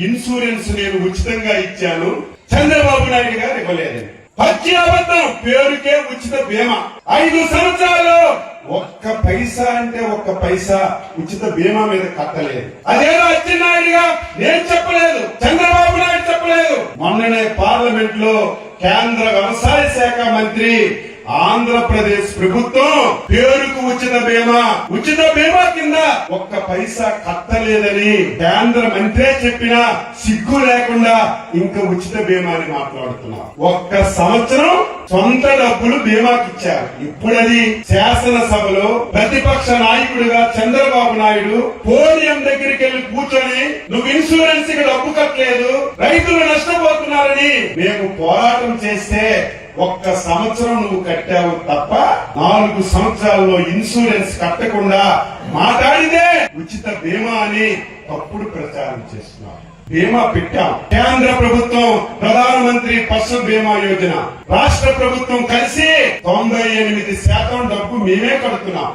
Insurance నేను ఉచితంగా ఇచ్చాను, చంద్రబాబు నాయుడు గారు ఇవ్వలేదని. పచ్చి అబద్ధం. పేరుకే ఉచిత బీమా. 5 సంవత్సరాలు ఒక్క పైసా అంటే ఒక్క పైసా ఉచిత బీమా మీద కట్టలేదు. అదేదో అచ్చెన్నాయుడుగా నేను చెప్పలేదు, చంద్రబాబు నాయుడు చెప్పలేదు. మొన్ననే పార్లమెంట్ లో కేంద్ర వ్యవసాయ శాఖ మంత్రి ఆంధ్రప్రదేశ్ ప్రభుత్వం పేరుకు ఉచిత బీమా కింద ఒక్క పైసా కట్టలేదని కేంద్ర మంత్రే చెప్పినా సిగ్గు లేకుండా ఇంకా ఉచిత బీమా అని మాట్లాడుతున్నారు. ఒక్క సంవత్సరం సొంత డబ్బులు బీమాకి ఇచ్చారు. ఇప్పుడది శాసనసభలో ప్రతిపక్ష నాయకుడిగా చంద్రబాబు నాయుడు పోడియం దగ్గరికి వెళ్లి కూర్చొని నువ్వు ఇన్సూరెన్స్ కి డబ్బు కట్టలేదు, రైతులు నష్టపోతున్నారని మేము పోరాటం చేస్తే ఒక్క సంవత్సరం నువ్వు కట్టావు తప్ప 4 సంవత్సరాల్లో ఇన్సూరెన్స్ కట్టకుండా మాట్లాడితే ఉచిత బీమా అని తప్పుడు ప్రచారం చేస్తున్నారు. బీమా పెట్టాం. కేంద్ర ప్రభుత్వం ప్రధానమంత్రి ఫసల్ బీమా యోజన, రాష్ట్ర ప్రభుత్వం కలిసి 98% డబ్బు మేమే కడుతున్నాం.